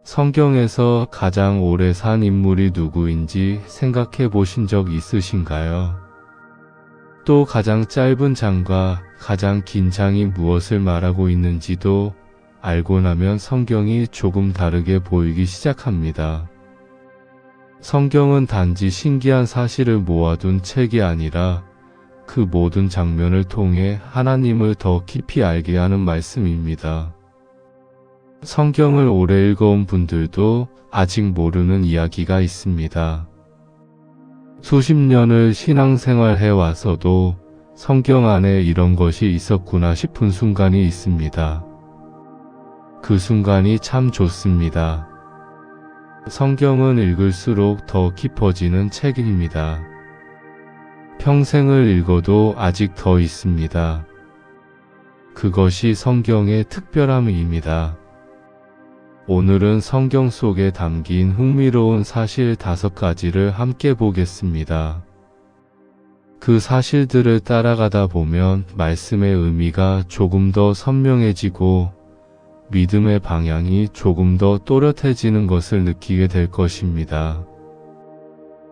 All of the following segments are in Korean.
성경에서 가장 오래 산 인물이 누구인지 생각해 보신 적 있으신가요? 또 가장 짧은 장과 가장 긴 장이 무엇을 말하고 있는지도 알고 나면 성경이 조금 다르게 보이기 시작합니다. 성경은 단지 신기한 사실을 모아둔 책이 아니라 그 모든 장면을 통해 하나님을 더 깊이 알게 하는 말씀입니다. 성경을 오래 읽어온 분들도 아직 모르는 이야기가 있습니다. 수십 년을 신앙생활 해와서도 성경 안에 이런 것이 있었구나 싶은 순간이 있습니다. 그 순간이 참 좋습니다. 성경은 읽을수록 더 깊어지는 책입니다. 평생을 읽어도 아직 더 있습니다. 그것이 성경의 특별함입니다. 오늘은 성경 속에 담긴 흥미로운 사실 5가지를 함께 보겠습니다. 그 사실들을 따라가다 보면 말씀의 의미가 조금 더 선명해지고 믿음의 방향이 조금 더 또렷해지는 것을 느끼게 될 것입니다.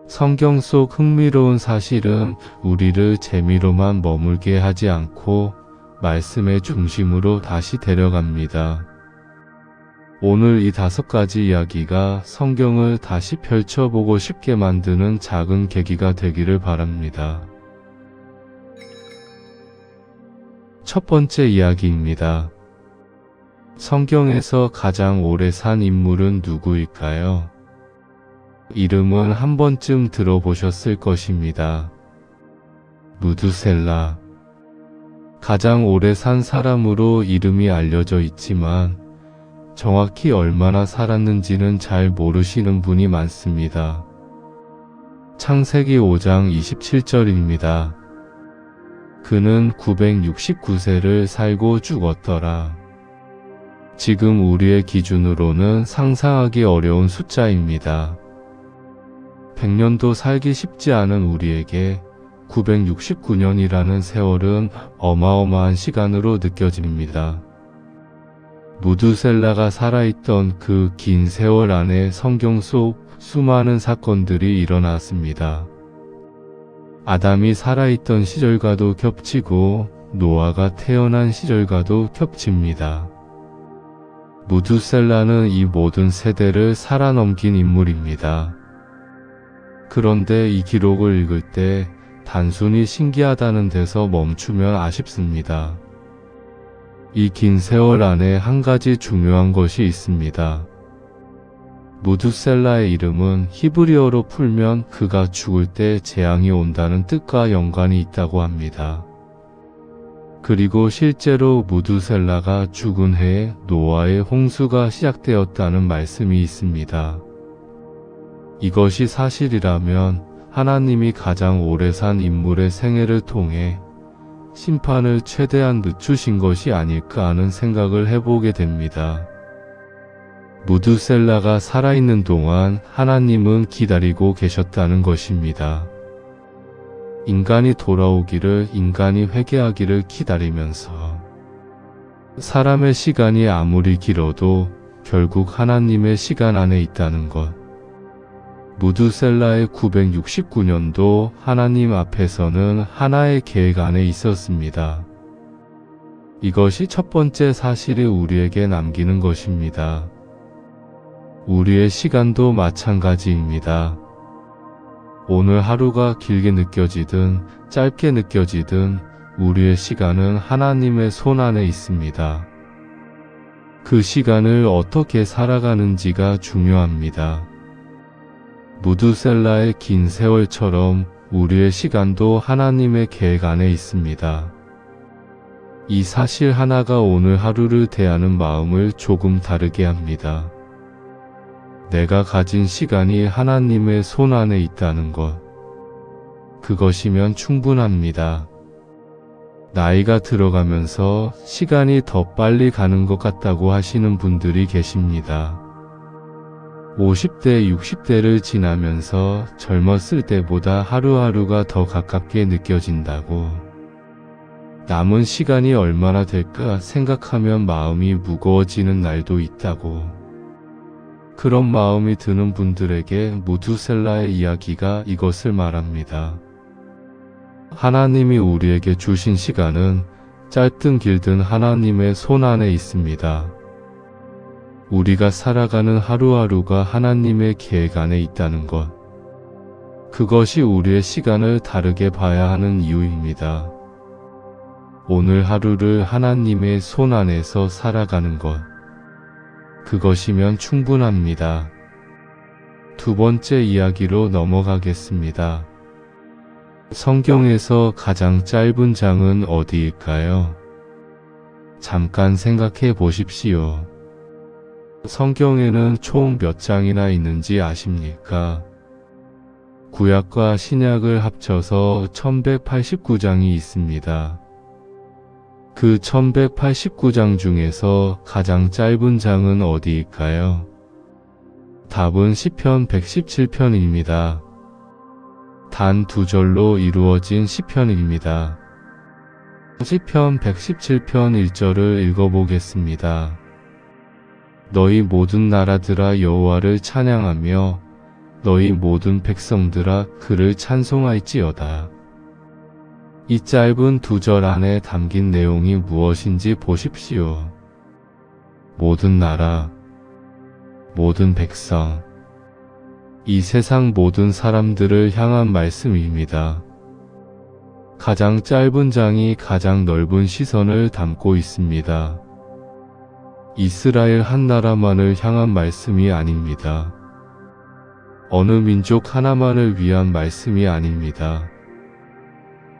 성경 속 흥미로운 사실은 우리를 재미로만 머물게 하지 않고 말씀의 중심으로 다시 데려갑니다. 오늘 이 5가지 이야기가 성경을 다시 펼쳐보고 싶게 만드는 작은 계기가 되기를 바랍니다. 첫 번째 이야기입니다. 성경에서 가장 오래 산 인물은 누구일까요? 이름은 한 번쯤 들어보셨을 것입니다. 무두셀라. 가장 오래 산 사람으로 이름이 알려져 있지만 정확히 얼마나 살았는지는 잘 모르시는 분이 많습니다. 창세기 5장 27절입니다. 그는 969세를 살고 죽었더라. 지금 우리의 기준으로는 상상하기 어려운 숫자입니다. 100년도 살기 쉽지 않은 우리에게 969년이라는 세월은 어마어마한 시간으로 느껴집니다. 무두셀라가 살아있던 그 긴 세월 안에 성경 속 수많은 사건들이 일어났습니다. 아담이 살아있던 시절과도 겹치고 노아가 태어난 시절과도 겹칩니다. 무두셀라는 이 모든 세대를 살아넘긴 인물입니다. 그런데 이 기록을 읽을 때 단순히 신기하다는 데서 멈추면 아쉽습니다. 이 긴 세월 안에 한 가지 중요한 것이 있습니다. 무두셀라의 이름은 히브리어로 풀면 그가 죽을 때 재앙이 온다는 뜻과 연관이 있다고 합니다. 그리고 실제로 무두셀라가 죽은 해에 노아의 홍수가 시작되었다는 말씀이 있습니다. 이것이 사실이라면 하나님이 가장 오래 산 인물의 생애를 통해 심판을 최대한 늦추신 것이 아닐까 하는 생각을 해보게 됩니다. 무두셀라가 살아있는 동안 하나님은 기다리고 계셨다는 것입니다. 인간이 돌아오기를, 인간이 회개하기를 기다리면서 사람의 시간이 아무리 길어도 결국 하나님의 시간 안에 있다는 것. 무두셀라의 969년도 하나님 앞에서는 하나의 계획 안에 있었습니다. 이것이 첫 번째 사실이 우리에게 남기는 것입니다. 우리의 시간도 마찬가지입니다. 오늘 하루가 길게 느껴지든 짧게 느껴지든 우리의 시간은 하나님의 손 안에 있습니다. 그 시간을 어떻게 살아가는지가 중요합니다. 무두셀라의 긴 세월처럼 우리의 시간도 하나님의 계획 안에 있습니다. 이 사실 하나가 오늘 하루를 대하는 마음을 조금 다르게 합니다. 내가 가진 시간이 하나님의 손 안에 있다는 것. 그것이면 충분합니다. 나이가 들어가면서 시간이 더 빨리 가는 것 같다고 하시는 분들이 계십니다. 50대, 60대를 지나면서 젊었을 때보다 하루하루가 더 가깝게 느껴진다고. 남은 시간이 얼마나 될까 생각하면 마음이 무거워지는 날도 있다고. 그런 마음이 드는 분들에게 무두셀라의 이야기가 이것을 말합니다. 하나님이 우리에게 주신 시간은 짧든 길든 하나님의 손 안에 있습니다. 우리가 살아가는 하루하루가 하나님의 계획 안에 있다는 것. 그것이 우리의 시간을 다르게 봐야 하는 이유입니다. 오늘 하루를 하나님의 손 안에서 살아가는 것. 그것이면 충분합니다. 두 번째 이야기로 넘어가겠습니다. 성경에서 가장 짧은 장은 어디일까요? 잠깐 생각해 보십시오. 성경에는 총 몇 장이나 있는지 아십니까? 구약과 신약을 합쳐서 1189장이 있습니다. 그 1189장 중에서 가장 짧은 장은 어디일까요? 답은 시편 117편입니다. 단 두 절로 이루어진 시편입니다. 시편 117편 1절을 읽어보겠습니다. 너희 모든 나라들아 여호와를 찬양하며 너희 모든 백성들아 그를 찬송할지어다. 이 짧은 두 절 안에 담긴 내용이 무엇인지 보십시오. 모든 나라, 모든 백성, 이 세상 모든 사람들을 향한 말씀입니다. 가장 짧은 장이 가장 넓은 시선을 담고 있습니다. 이스라엘 한 나라만을 향한 말씀이 아닙니다. 어느 민족 하나만을 위한 말씀이 아닙니다.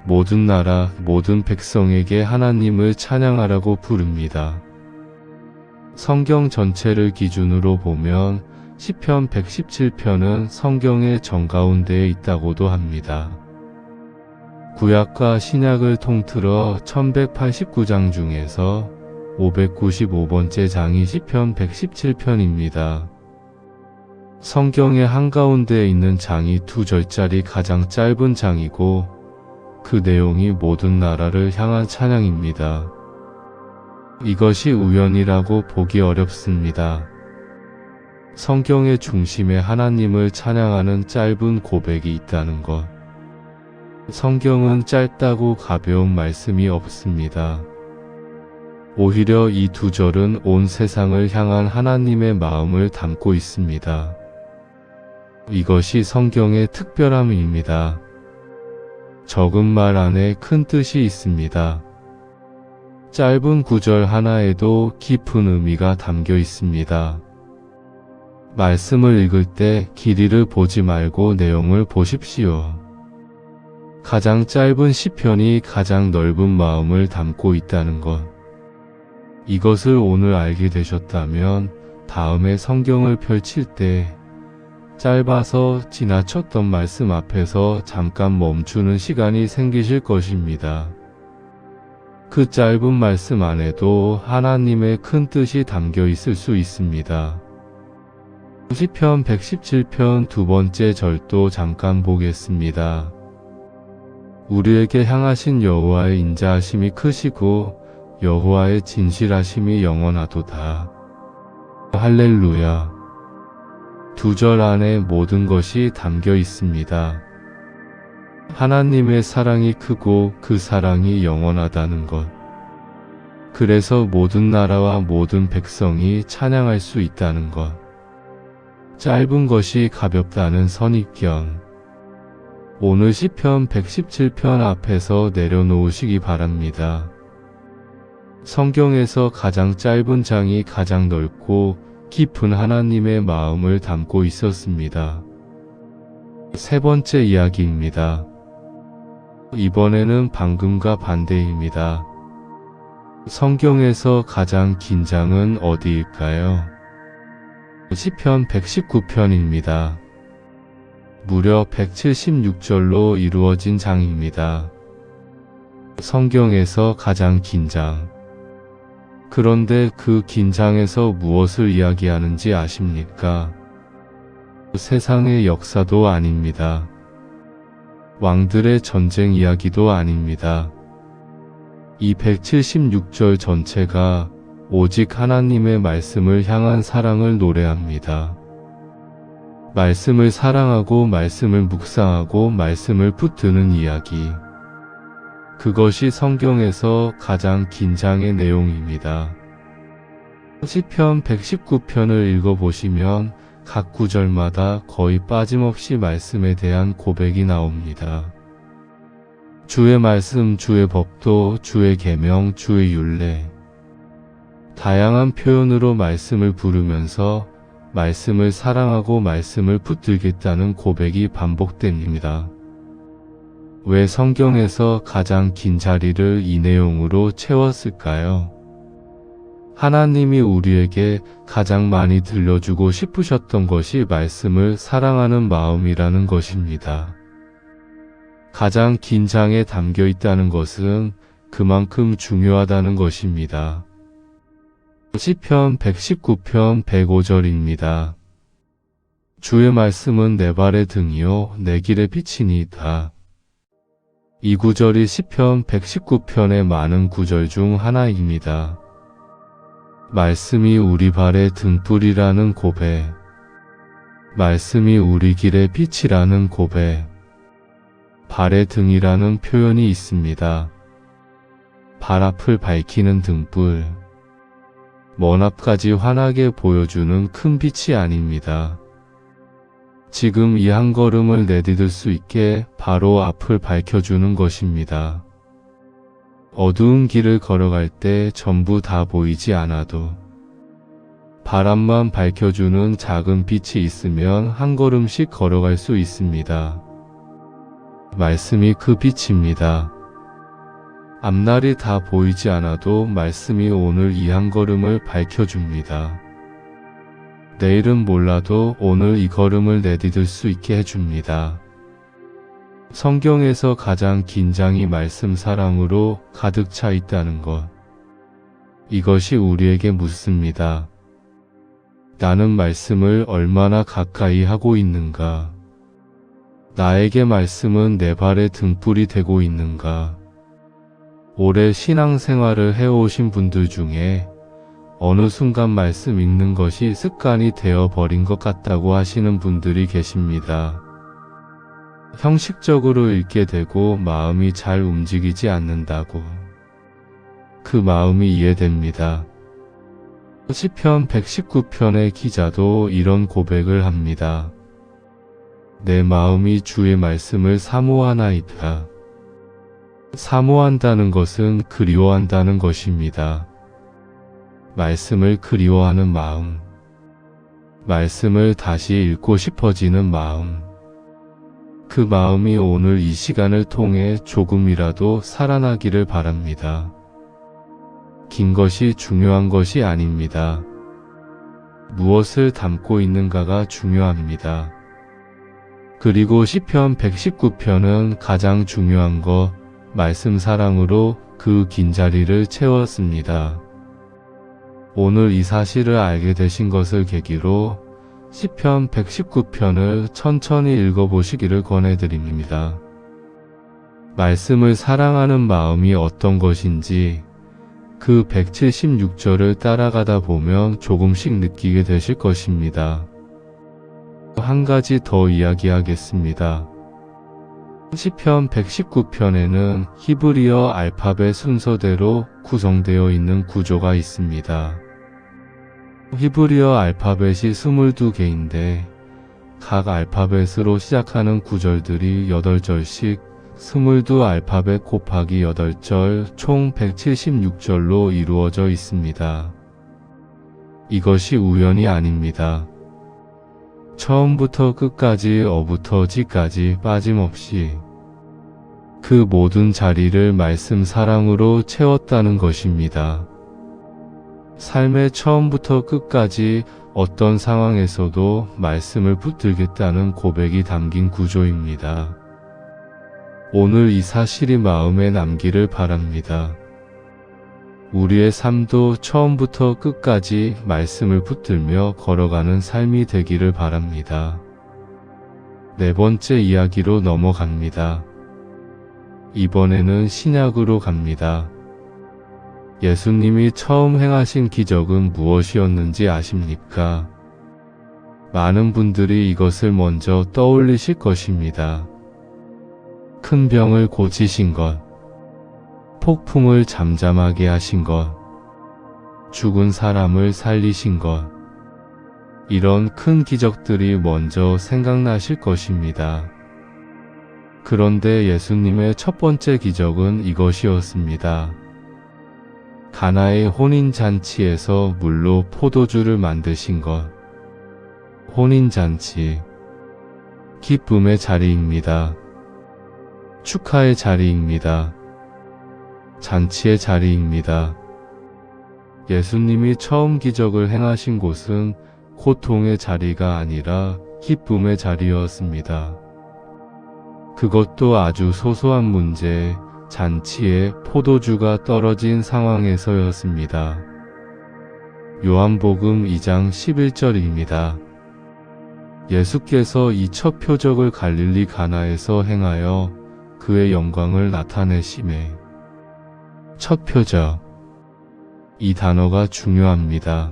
모든 나라, 모든 백성에게 하나님을 찬양하라고 부릅니다. 성경 전체를 기준으로 보면 시편 117편은 성경의 정가운데에 있다고도 합니다. 구약과 신약을 통틀어 1189장 중에서 595번째 장이 시편 117편입니다. 성경의 한가운데에 있는 장이 두 절짜리 가장 짧은 장이고 그 내용이 모든 나라를 향한 찬양입니다. 이것이 우연이라고 보기 어렵습니다. 성경의 중심에 하나님을 찬양하는 짧은 고백이 있다는 것. 성경은 짧다고 가벼운 말씀이 없습니다. 오히려 이 두 절은 온 세상을 향한 하나님의 마음을 담고 있습니다. 이것이 성경의 특별함입니다. 적은 말 안에 큰 뜻이 있습니다. 짧은 구절 하나에도 깊은 의미가 담겨 있습니다. 말씀을 읽을 때 길이를 보지 말고 내용을 보십시오. 가장 짧은 시편이 가장 넓은 마음을 담고 있다는 것. 이것을 오늘 알게 되셨다면 다음에 성경을 펼칠 때 짧아서 지나쳤던 말씀 앞에서 잠깐 멈추는 시간이 생기실 것입니다. 그 짧은 말씀 안에도 하나님의 큰 뜻이 담겨 있을 수 있습니다. 시편 117편 두 번째 절도 잠깐 보겠습니다. 우리에게 향하신 여호와의 인자하심이 크시고 여호와의 진실하심이 영원하도다. 할렐루야. 두 절 안에 모든 것이 담겨 있습니다. 하나님의 사랑이 크고 그 사랑이 영원하다는 것. 그래서 모든 나라와 모든 백성이 찬양할 수 있다는 것. 짧은 것이 가볍다는 선입견. 오늘 시편 117편 앞에서 내려놓으시기 바랍니다. 성경에서 가장 짧은 장이 가장 넓고 깊은 하나님의 마음을 담고 있었습니다. 세 번째 이야기입니다. 이번에는 방금과 반대입니다. 성경에서 가장 긴 장은 어디일까요? 시편 119편입니다. 무려 176절로 이루어진 장입니다. 성경에서 가장 긴 장. 그런데 그 긴 장에서 무엇을 이야기하는지 아십니까? 세상의 역사도 아닙니다. 왕들의 전쟁 이야기도 아닙니다. 이 176절 전체가 오직 하나님의 말씀을 향한 사랑을 노래합니다. 말씀을 사랑하고 말씀을 묵상하고 말씀을 붙드는 이야기. 그것이 성경에서 가장 긴 장의 내용입니다. 시편 119편을 읽어보시면 각 구절마다 거의 빠짐없이 말씀에 대한 고백이 나옵니다. 주의 말씀, 주의 법도, 주의 계명, 주의 율례. 다양한 표현으로 말씀을 부르면서 말씀을 사랑하고 말씀을 붙들겠다는 고백이 반복됩니다. 왜 성경에서 가장 긴 자리를 이 내용으로 채웠을까요? 하나님이 우리에게 가장 많이 들려주고 싶으셨던 것이 말씀을 사랑하는 마음이라는 것입니다. 가장 긴 장에 담겨 있다는 것은 그만큼 중요하다는 것입니다. 시편 119편 105절입니다. 주의 말씀은 내 발의 등이요 내 길의 빛이니이다. 이 구절이 시편 119편의 많은 구절 중 하나입니다. 말씀이 우리 발의 등불이라는 고백, 말씀이 우리 길의 빛이라는 고백, 발의 등이라는 표현이 있습니다. 발 앞을 밝히는 등불, 먼 앞까지 환하게 보여주는 큰 빛이 아닙니다. 지금 이 한 걸음을 내디딜 수 있게 바로 앞을 밝혀주는 것입니다. 어두운 길을 걸어갈 때 전부 다 보이지 않아도 바람만 밝혀주는 작은 빛이 있으면 한 걸음씩 걸어갈 수 있습니다. 말씀이 그 빛입니다. 앞날이 다 보이지 않아도 말씀이 오늘 이 한 걸음을 밝혀줍니다. 내일은 몰라도 오늘 이 걸음을 내디딜 수 있게 해줍니다. 성경에서 가장 긴 장이 말씀 사랑으로 가득 차 있다는 것. 이것이 우리에게 묻습니다. 나는 말씀을 얼마나 가까이 하고 있는가? 나에게 말씀은 내 발의 등불이 되고 있는가? 오래 신앙생활을 해오신 분들 중에 어느 순간 말씀 읽는 것이 습관이 되어버린 것 같다고 하시는 분들이 계십니다. 형식적으로 읽게 되고 마음이 잘 움직이지 않는다고. 그 마음이 이해됩니다. 시편 119편의 기자도 이런 고백을 합니다. 내 마음이 주의 말씀을 사모하나이다. 사모한다는 것은 그리워한다는 것입니다. 말씀을 그리워하는 마음, 말씀을 다시 읽고 싶어지는 마음, 그 마음이 오늘 이 시간을 통해 조금이라도 살아나기를 바랍니다. 긴 것이 중요한 것이 아닙니다. 무엇을 담고 있는가가 중요합니다. 그리고 시편 119편은 가장 중요한 것, 말씀 사랑으로 그 긴 자리를 채웠습니다. 오늘 이 사실을 알게 되신 것을 계기로 시편 119편을 천천히 읽어보시기를 권해드립니다. 말씀을 사랑하는 마음이 어떤 것인지 그 176절을 따라가다 보면 조금씩 느끼게 되실 것입니다. 한 가지 더 이야기하겠습니다. 시편 119편에는 히브리어 알파벳 순서대로 구성되어 있는 구조가 있습니다. 히브리어 알파벳이 22개인데 각 알파벳으로 시작하는 구절들이 8절씩 22 알파벳 곱하기 8절 총 176절로 이루어져 있습니다. 이것이 우연이 아닙니다. 처음부터 끝까지 어부터 지까지 빠짐없이 그 모든 자리를 말씀 사랑으로 채웠다는 것입니다. 삶의 처음부터 끝까지 어떤 상황에서도 말씀을 붙들겠다는 고백이 담긴 구조입니다. 오늘 이 사실이 마음에 남기를 바랍니다. 우리의 삶도 처음부터 끝까지 말씀을 붙들며 걸어가는 삶이 되기를 바랍니다. 네 번째 이야기로 넘어갑니다. 이번에는 신약으로 갑니다. 예수님이 처음 행하신 기적은 무엇이었는지 아십니까? 많은 분들이 이것을 먼저 떠올리실 것입니다. 큰 병을 고치신 것, 폭풍을 잠잠하게 하신 것, 죽은 사람을 살리신 것, 이런 큰 기적들이 먼저 생각나실 것입니다. 그런데 예수님의 첫 번째 기적은 이것이었습니다. 가나의 혼인잔치에서 물로 포도주를 만드신 것. 혼인잔치, 기쁨의 자리입니다. 축하의 자리입니다. 잔치의 자리입니다. 예수님이 처음 기적을 행하신 곳은 고통의 자리가 아니라 기쁨의 자리였습니다. 그것도 아주 소소한 문제, 잔치에 포도주가 떨어진 상황에서였습니다. 요한복음 2장 11절입니다. 예수께서 이 첫 표적을 갈릴리 가나에서 행하여 그의 영광을 나타내시매. 첫 표적. 이 단어가 중요합니다.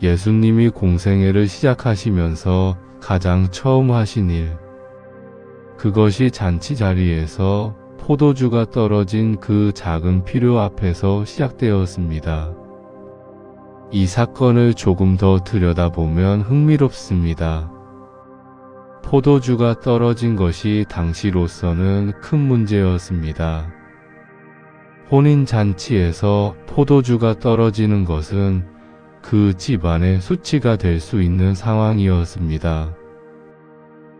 예수님이 공생애를 시작하시면서 가장 처음 하신 일. 그것이 잔치 자리에서 포도주가 떨어진 그 작은 필요 앞에서 시작되었습니다. 이 사건을 조금 더 들여다보면 흥미롭습니다. 포도주가 떨어진 것이 당시로서는 큰 문제였습니다. 혼인잔치에서 포도주가 떨어지는 것은 그 집안의 수치가 될 수 있는 상황이었습니다.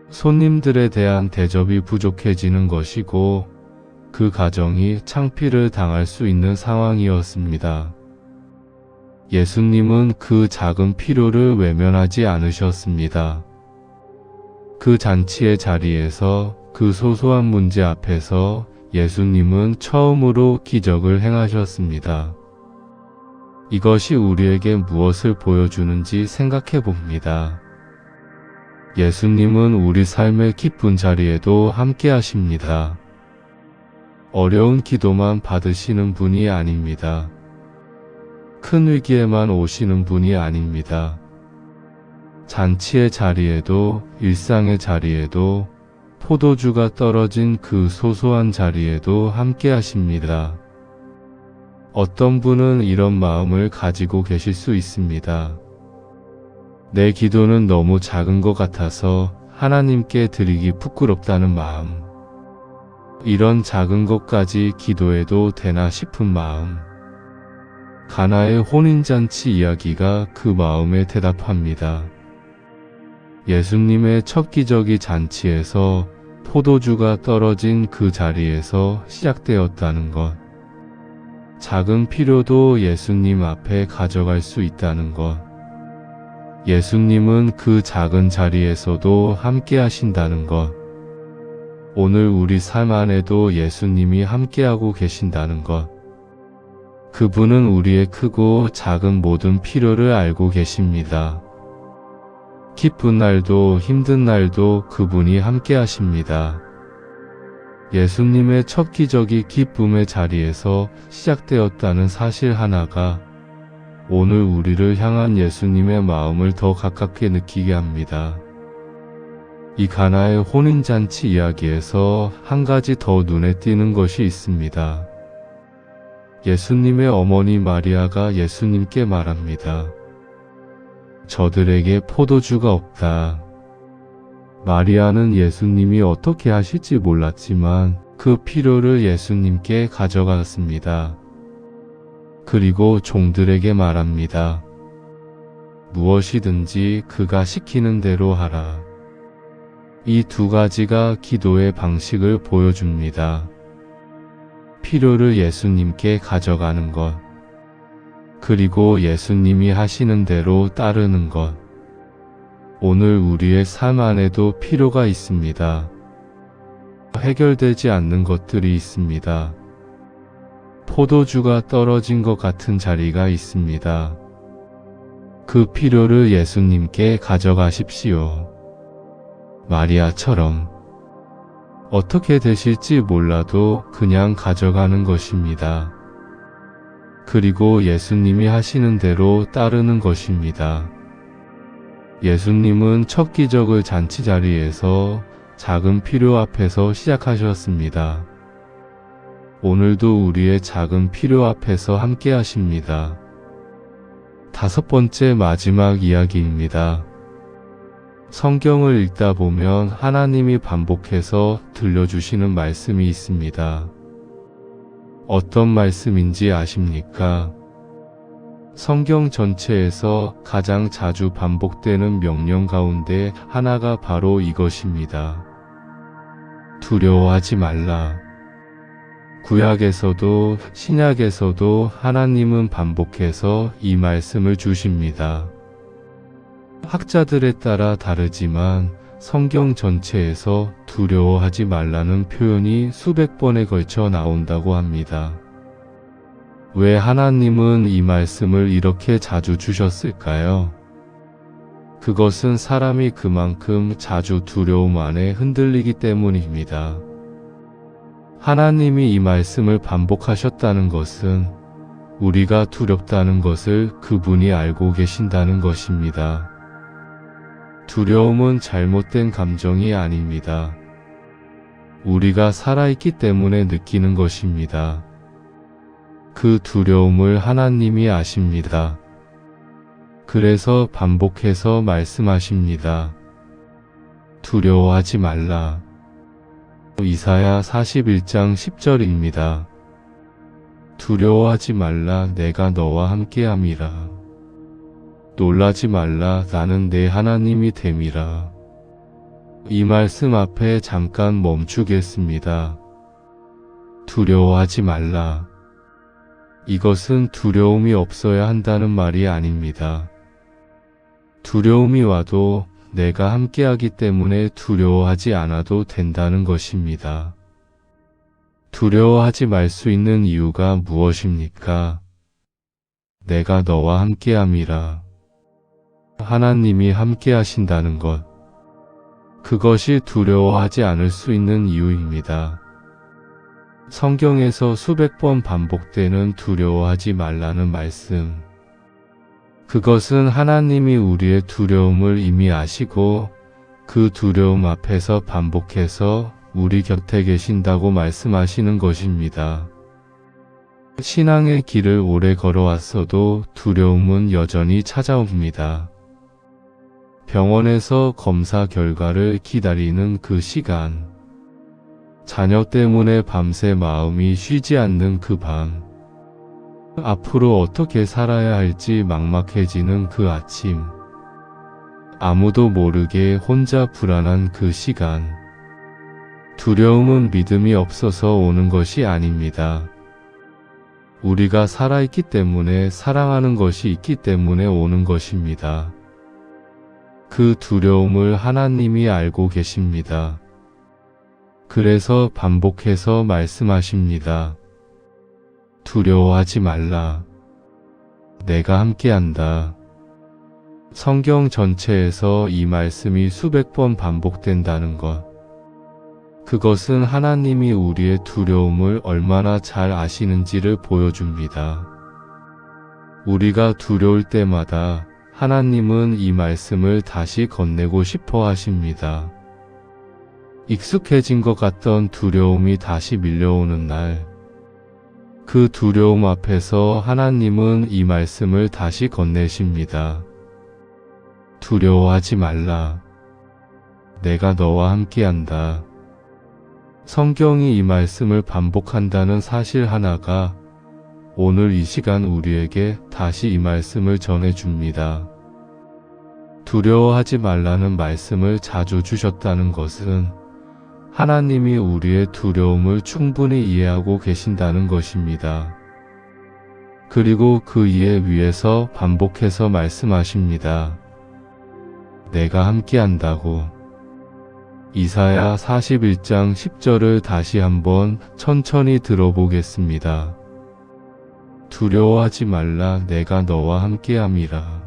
손님들에 대한 대접이 부족해지는 것이고 그 가정이 창피를 당할 수 있는 상황이었습니다. 예수님은 그 작은 필요를 외면하지 않으셨습니다. 그 잔치의 자리에서 그 소소한 문제 앞에서 예수님은 처음으로 기적을 행하셨습니다. 이것이 우리에게 무엇을 보여주는지 생각해 봅니다. 예수님은 우리 삶의 기쁜 자리에도 함께 하십니다. 어려운 기도만 받으시는 분이 아닙니다. 큰 위기에만 오시는 분이 아닙니다. 잔치의 자리에도, 일상의 자리에도, 포도주가 떨어진 그 소소한 자리에도 함께 하십니다. 어떤 분은 이런 마음을 가지고 계실 수 있습니다. 내 기도는 너무 작은 것 같아서 하나님께 드리기 부끄럽다는 마음. 이런 작은 것까지 기도해도 되나 싶은 마음. 가나의 혼인잔치 이야기가 그 마음에 대답합니다. 예수님의 첫 기적이 잔치에서 포도주가 떨어진 그 자리에서 시작되었다는 것. 작은 필요도 예수님 앞에 가져갈 수 있다는 것. 예수님은 그 작은 자리에서도 함께 하신다는 것. 오늘 우리 삶 안에도 예수님이 함께하고 계신다는 것. 그분은 우리의 크고 작은 모든 필요를 알고 계십니다. 기쁜 날도 힘든 날도 그분이 함께 하십니다. 예수님의 첫 기적이 기쁨의 자리에서 시작되었다는 사실 하나가 오늘 우리를 향한 예수님의 마음을 더 가깝게 느끼게 합니다. 이 가나의 혼인잔치 이야기에서 한 가지 더 눈에 띄는 것이 있습니다. 예수님의 어머니 마리아가 예수님께 말합니다. 저들에게 포도주가 없다. 마리아는 예수님이 어떻게 하실지 몰랐지만 그 필요를 예수님께 가져갔습니다. 그리고 종들에게 말합니다. 무엇이든지 그가 시키는 대로 하라. 이 두 가지가 기도의 방식을 보여줍니다. 필요를 예수님께 가져가는 것, 그리고 예수님이 하시는 대로 따르는 것. 오늘 우리의 삶 안에도 필요가 있습니다. 해결되지 않는 것들이 있습니다. 포도주가 떨어진 것 같은 자리가 있습니다. 그 필요를 예수님께 가져가십시오. 마리아처럼 어떻게 되실지 몰라도 그냥 가져가는 것입니다. 그리고 예수님이 하시는 대로 따르는 것입니다. 예수님은 첫 기적을 잔치 자리에서 작은 필요 앞에서 시작하셨습니다. 오늘도 우리의 작은 필요 앞에서 함께 하십니다. 5번째 마지막 이야기입니다. 성경을 읽다 보면 하나님이 반복해서 들려주시는 말씀이 있습니다. 어떤 말씀인지 아십니까? 성경 전체에서 가장 자주 반복되는 명령 가운데 하나가 바로 이것입니다. 두려워하지 말라. 구약에서도 신약에서도 하나님은 반복해서 이 말씀을 주십니다. 학자들에 따라 다르지만 성경 전체에서 두려워하지 말라는 표현이 수백 번에 걸쳐 나온다고 합니다. 왜 하나님은 이 말씀을 이렇게 자주 주셨을까요? 그것은 사람이 그만큼 자주 두려움 안에 흔들리기 때문입니다. 하나님이 이 말씀을 반복하셨다는 것은 우리가 두렵다는 것을 그분이 알고 계신다는 것입니다. 두려움은 잘못된 감정이 아닙니다. 우리가 살아있기 때문에 느끼는 것입니다. 그 두려움을 하나님이 아십니다. 그래서 반복해서 말씀하십니다. 두려워하지 말라. 이사야 41장 10절입니다. 두려워하지 말라, 내가 너와 함께함이라. 놀라지 말라, 나는 내 하나님이 됨이라. 이 말씀 앞에 잠깐 멈추겠습니다. 두려워하지 말라. 이것은 두려움이 없어야 한다는 말이 아닙니다. 두려움이 와도 내가 함께하기 때문에 두려워하지 않아도 된다는 것입니다. 두려워하지 말 수 있는 이유가 무엇입니까? 내가 너와 함께함이라. 하나님이 함께하신다는 것. 그것이 두려워하지 않을 수 있는 이유입니다. 성경에서 수백 번 반복되는 두려워하지 말라는 말씀. 그것은 하나님이 우리의 두려움을 이미 아시고 그 두려움 앞에서 반복해서 우리 곁에 계신다고 말씀하시는 것입니다. 신앙의 길을 오래 걸어왔어도 두려움은 여전히 찾아옵니다. 병원에서 검사 결과를 기다리는 그 시간. 자녀 때문에 밤새 마음이 쉬지 않는 그 밤. 앞으로 어떻게 살아야 할지 막막해지는 그 아침. 아무도 모르게 혼자 불안한 그 시간. 두려움은 믿음이 없어서 오는 것이 아닙니다. 우리가 살아있기 때문에, 사랑하는 것이 있기 때문에 오는 것입니다. 그 두려움을 하나님이 알고 계십니다. 그래서 반복해서 말씀하십니다. 두려워하지 말라. 내가 함께한다. 성경 전체에서 이 말씀이 수백 번 반복된다는 것. 그것은 하나님이 우리의 두려움을 얼마나 잘 아시는지를 보여줍니다. 우리가 두려울 때마다 하나님은 이 말씀을 다시 건네고 싶어 하십니다. 익숙해진 것 같던 두려움이 다시 밀려오는 날, 그 두려움 앞에서 하나님은 이 말씀을 다시 건네십니다. 두려워하지 말라. 내가 너와 함께한다. 성경이 이 말씀을 반복한다는 사실 하나가 오늘 이 시간 우리에게 다시 이 말씀을 전해줍니다. 두려워하지 말라는 말씀을 자주 주셨다는 것은 하나님이 우리의 두려움을 충분히 이해하고 계신다는 것입니다. 그리고 그 이해 위에서 반복해서 말씀하십니다. 내가 함께한다고. 이사야 41장 10절을 다시 한번 천천히 들어보겠습니다. 두려워하지 말라, 내가 너와 함께함이라.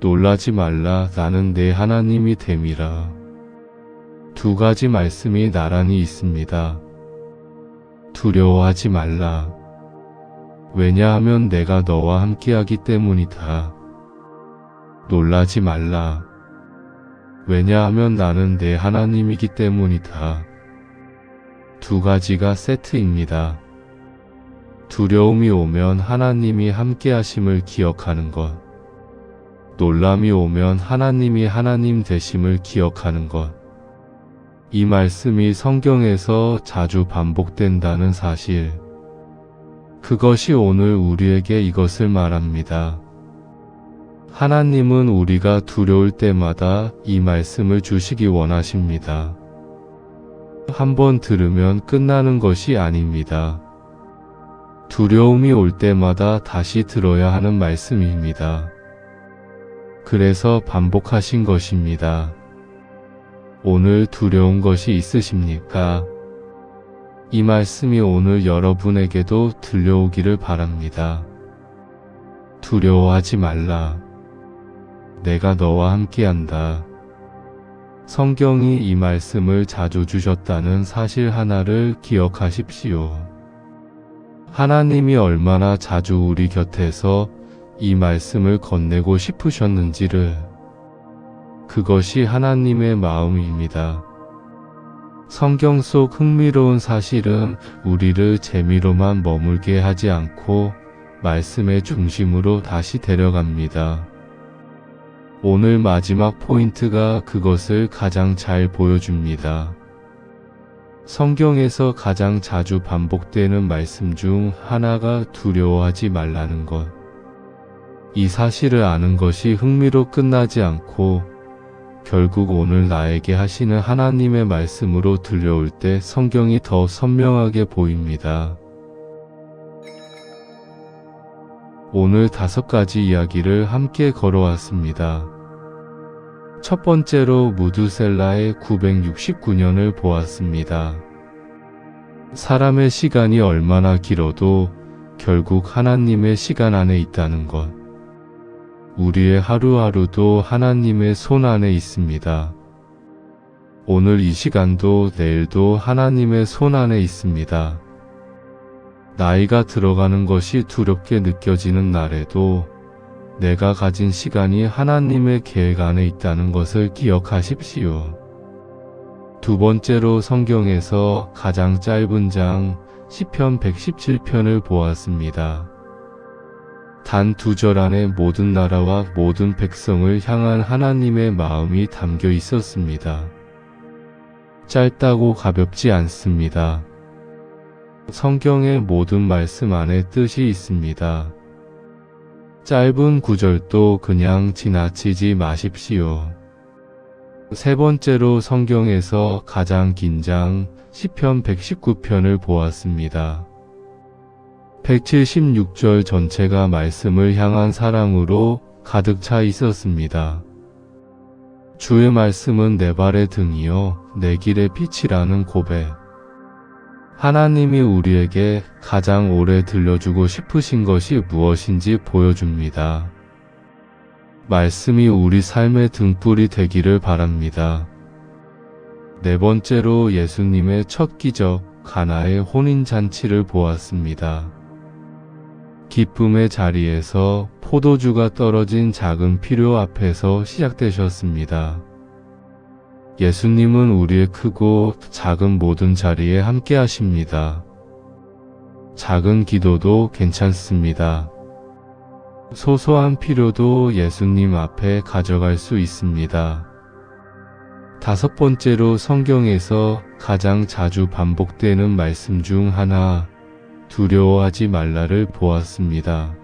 놀라지 말라, 나는 내 하나님이 됨이라. 두 가지 말씀이 나란히 있습니다. 두려워하지 말라. 왜냐하면 내가 너와 함께하기 때문이다. 놀라지 말라. 왜냐하면 나는 내 하나님이기 때문이다. 두 가지가 세트입니다. 두려움이 오면 하나님이 함께 하심을 기억하는 것. 놀람이 오면 하나님이 하나님 되심을 기억하는 것. 이 말씀이 성경에서 자주 반복된다는 사실. 그것이 오늘 우리에게 이것을 말합니다. 하나님은 우리가 두려울 때마다 이 말씀을 주시기 원하십니다. 한번 들으면 끝나는 것이 아닙니다. 두려움이 올 때마다 다시 들어야 하는 말씀입니다. 그래서 반복하신 것입니다. 오늘 두려운 것이 있으십니까? 이 말씀이 오늘 여러분에게도 들려오기를 바랍니다. 두려워하지 말라. 내가 너와 함께한다. 성경이 이 말씀을 자주 주셨다는 사실 하나를 기억하십시오. 하나님이 얼마나 자주 우리 곁에서 이 말씀을 건네고 싶으셨는지를. 그것이 하나님의 마음입니다. 성경 속 흥미로운 사실은 우리를 재미로만 머물게 하지 않고 말씀의 중심으로 다시 데려갑니다. 오늘 마지막 포인트가 그것을 가장 잘 보여줍니다. 성경에서 가장 자주 반복되는 말씀 중 하나가 두려워하지 말라는 것. 이 사실을 아는 것이 흥미로 끝나지 않고 결국 오늘 나에게 하시는 하나님의 말씀으로 들려올 때 성경이 더 선명하게 보입니다. 오늘 5가지 이야기를 함께 걸어왔습니다. 첫 번째로 무두셀라의 969년을 보았습니다. 사람의 시간이 얼마나 길어도 결국 하나님의 시간 안에 있다는 것. 우리의 하루하루도 하나님의 손 안에 있습니다. 오늘 이 시간도 내일도 하나님의 손 안에 있습니다. 나이가 들어가는 것이 두렵게 느껴지는 날에도 내가 가진 시간이 하나님의 계획 안에 있다는 것을 기억하십시오. 두 번째로 성경에서 가장 짧은 장 시편 117편을 보았습니다. 단 2절 안에 모든 나라와 모든 백성을 향한 하나님의 마음이 담겨 있었습니다. 짧다고 가볍지 않습니다. 성경의 모든 말씀 안에 뜻이 있습니다. 짧은 구절도 그냥 지나치지 마십시오. 세 번째로 성경에서 가장 긴 장 시편 119편을 보았습니다. 176절 전체가 말씀을 향한 사랑으로 가득 차 있었습니다. 주의 말씀은 내 발의 등이요 내 길의 빛이라는 고백. 하나님이 우리에게 가장 오래 들려주고 싶으신 것이 무엇인지 보여줍니다. 말씀이 우리 삶의 등불이 되기를 바랍니다. 네 번째로 예수님의 첫 기적 가나의 혼인잔치를 보았습니다. 기쁨의 자리에서 포도주가 떨어진 작은 필요 앞에서 시작되셨습니다. 예수님은 우리의 크고 작은 모든 자리에 함께 하십니다. 작은 기도도 괜찮습니다. 소소한 필요도 예수님 앞에 가져갈 수 있습니다. 5번째로 성경에서 가장 자주 반복되는 말씀 중 하나, 두려워하지 말라를 보았습니다.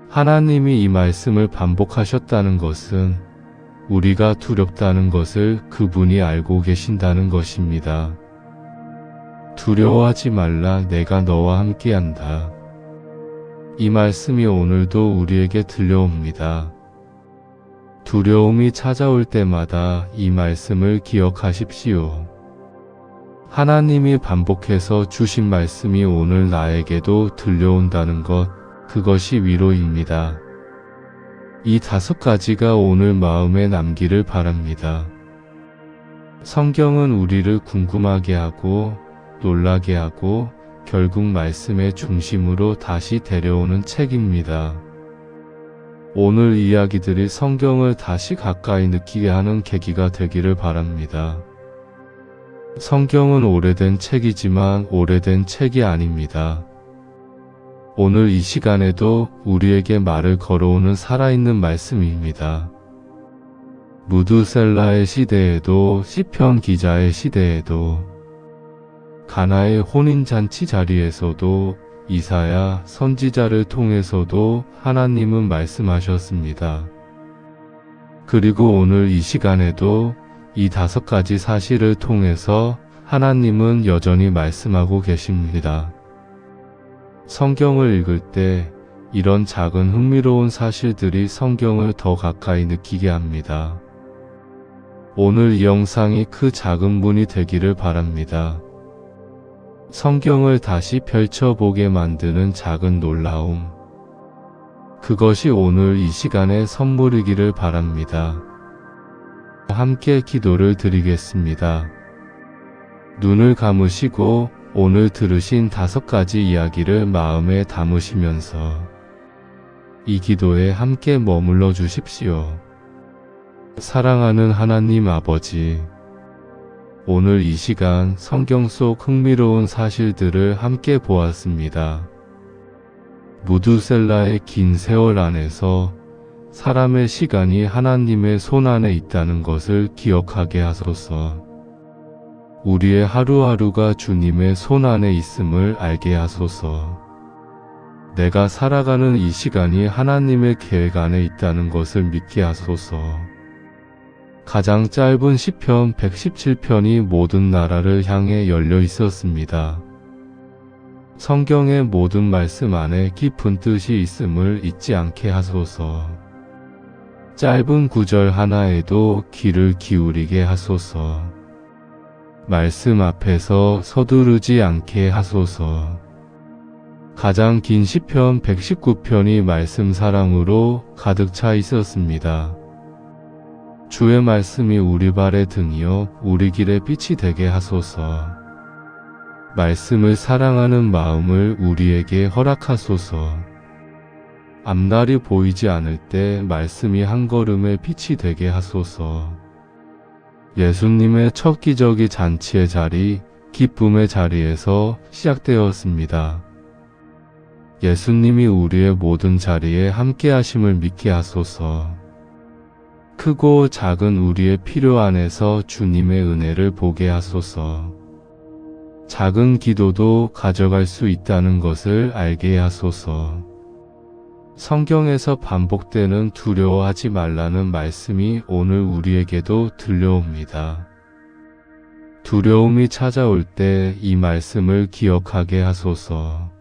하나님이 이 말씀을 반복하셨다는 것은 우리가 두렵다는 것을 그분이 알고 계신다는 것입니다. 두려워하지 말라, 내가 너와 함께한다. 이 말씀이 오늘도 우리에게 들려옵니다. 두려움이 찾아올 때마다 이 말씀을 기억하십시오. 하나님이 반복해서 주신 말씀이 오늘 나에게도 들려온다는 것, 그것이 위로입니다. 이 5가지가 오늘 마음에 남기를 바랍니다. 성경은 우리를 궁금하게 하고 놀라게 하고 결국 말씀의 중심으로 다시 데려오는 책입니다. 오늘 이야기들이 성경을 다시 가까이 느끼게 하는 계기가 되기를 바랍니다. 성경은 오래된 책이지만 오래된 책이 아닙니다. 오늘 이 시간에도 우리에게 말을 걸어오는 살아있는 말씀입니다. 무두셀라의 시대에도 시편 기자의 시대에도 가나의 혼인잔치 자리에서도 이사야 선지자를 통해서도 하나님은 말씀하셨습니다. 그리고 오늘 이 시간에도 이 5가지 사실을 통해서 하나님은 여전히 말씀하고 계십니다. 성경을 읽을 때 이런 작은 흥미로운 사실들이 성경을 더 가까이 느끼게 합니다. 오늘 이 영상이 그 작은 문이 되기를 바랍니다. 성경을 다시 펼쳐보게 만드는 작은 놀라움. 그것이 오늘 이 시간의 선물이기를 바랍니다. 함께 기도를 드리겠습니다. 눈을 감으시고 오늘 들으신 5가지 이야기를 마음에 담으시면서 이 기도에 함께 머물러 주십시오. 사랑하는 하나님 아버지, 오늘 이 시간 성경 속 흥미로운 사실들을 함께 보았습니다. 무두셀라의 긴 세월 안에서 사람의 시간이 하나님의 손 안에 있다는 것을 기억하게 하소서. 우리의 하루하루가 주님의 손 안에 있음을 알게 하소서. 내가 살아가는 이 시간이 하나님의 계획 안에 있다는 것을 믿게 하소서. 가장 짧은 시편 117편이 모든 나라를 향해 열려 있었습니다. 성경의 모든 말씀 안에 깊은 뜻이 있음을 잊지 않게 하소서. 짧은 구절 하나에도 귀를 기울이게 하소서. 말씀 앞에서 서두르지 않게 하소서. 가장 긴 시편 119편이 말씀 사랑으로 가득 차 있었습니다. 주의 말씀이 우리 발의 등이요 우리 길의 빛이 되게 하소서. 말씀을 사랑하는 마음을 우리에게 허락하소서. 앞날이 보이지 않을 때 말씀이 한 걸음의 빛이 되게 하소서. 예수님의 첫 기적이 잔치의 자리, 기쁨의 자리에서 시작되었습니다. 예수님이 우리의 모든 자리에 함께 하심을 믿게 하소서. 크고 작은 우리의 필요 안에서 주님의 은혜를 보게 하소서. 작은 기도도 가져갈 수 있다는 것을 알게 하소서. 성경에서 반복되는 두려워하지 말라는 말씀이 오늘 우리에게도 들려옵니다. 두려움이 찾아올 때 이 말씀을 기억하게 하소서.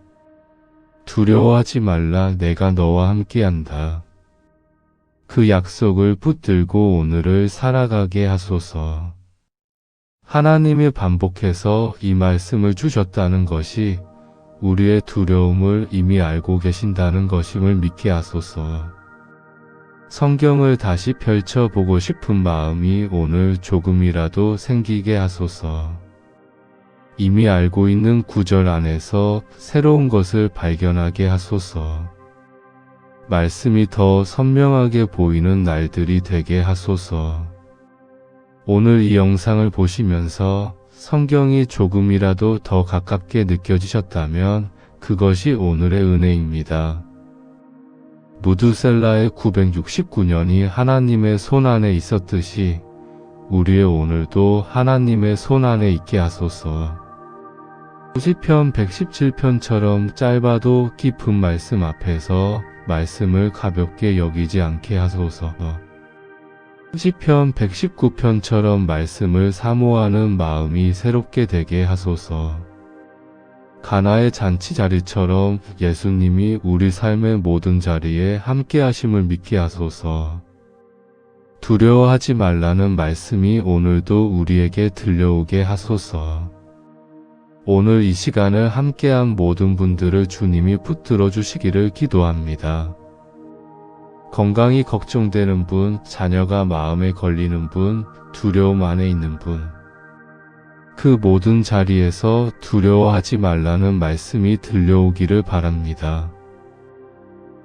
두려워하지 말라, 내가 너와 함께한다. 그 약속을 붙들고 오늘을 살아가게 하소서. 하나님이 반복해서 이 말씀을 주셨다는 것이 우리의 두려움을 이미 알고 계신다는 것임을 믿게 하소서. 성경을 다시 펼쳐보고 싶은 마음이 오늘 조금이라도 생기게 하소서. 이미 알고 있는 구절 안에서 새로운 것을 발견하게 하소서. 말씀이 더 선명하게 보이는 날들이 되게 하소서. 오늘 이 영상을 보시면서 성경이 조금이라도 더 가깝게 느껴지셨다면 그것이 오늘의 은혜입니다. 무두셀라의 969년이 하나님의 손 안에 있었듯이 우리의 오늘도 하나님의 손 안에 있게 하소서. 시편 117편처럼 짧아도 깊은 말씀 앞에서 말씀을 가볍게 여기지 않게 하소서. 시편 119편처럼 말씀을 사모하는 마음이 새롭게 되게 하소서. 가나의 잔치 자리처럼 예수님이 우리 삶의 모든 자리에 함께 하심을 믿게 하소서. 두려워하지 말라는 말씀이 오늘도 우리에게 들려오게 하소서. 오늘 이 시간을 함께한 모든 분들을 주님이 붙들어 주시기를 기도합니다. 건강이 걱정되는 분, 자녀가 마음에 걸리는 분, 두려움 안에 있는 분, 그 모든 자리에서 두려워하지 말라는 말씀이 들려오기를 바랍니다.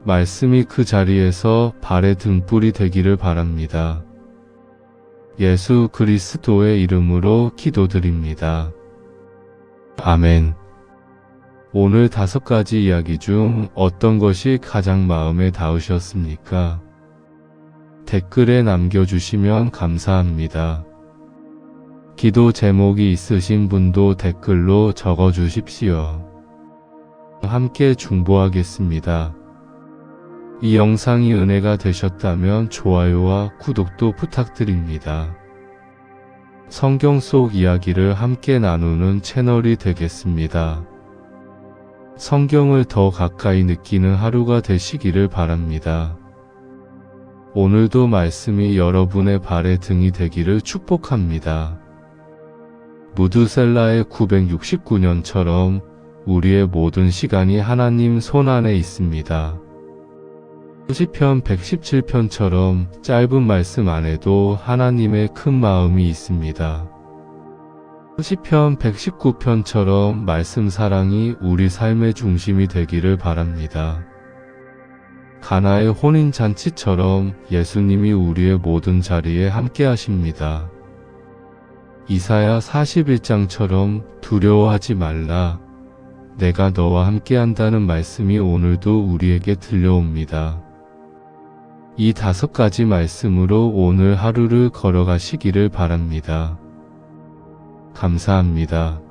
말씀이 그 자리에서 발의 등불이 되기를 바랍니다. 예수 그리스도의 이름으로 기도드립니다. 아멘. 오늘 5가지 이야기 중 어떤 것이 가장 마음에 닿으셨습니까? 댓글에 남겨주시면 감사합니다. 기도 제목이 있으신 분도 댓글로 적어주십시오. 함께 중보하겠습니다. 이 영상이 은혜가 되셨다면 좋아요와 구독도 부탁드립니다. 성경 속 이야기를 함께 나누는 채널이 되겠습니다. 성경을 더 가까이 느끼는 하루가 되시기를 바랍니다. 오늘도 말씀이 여러분의 발의 등이 되기를 축복합니다. 무드셀라의 969년처럼 우리의 모든 시간이 하나님 손 안에 있습니다. 시편 117편처럼 짧은 말씀 안에도 하나님의 큰 마음이 있습니다. 시편 119편처럼 말씀 사랑이 우리 삶의 중심이 되기를 바랍니다. 가나의 혼인잔치처럼 예수님이 우리의 모든 자리에 함께 하십니다. 이사야 41장처럼 두려워하지 말라. 내가 너와 함께 한다는 말씀이 오늘도 우리에게 들려옵니다. 이 5가지 말씀으로 오늘 하루를 걸어가시기를 바랍니다. 감사합니다.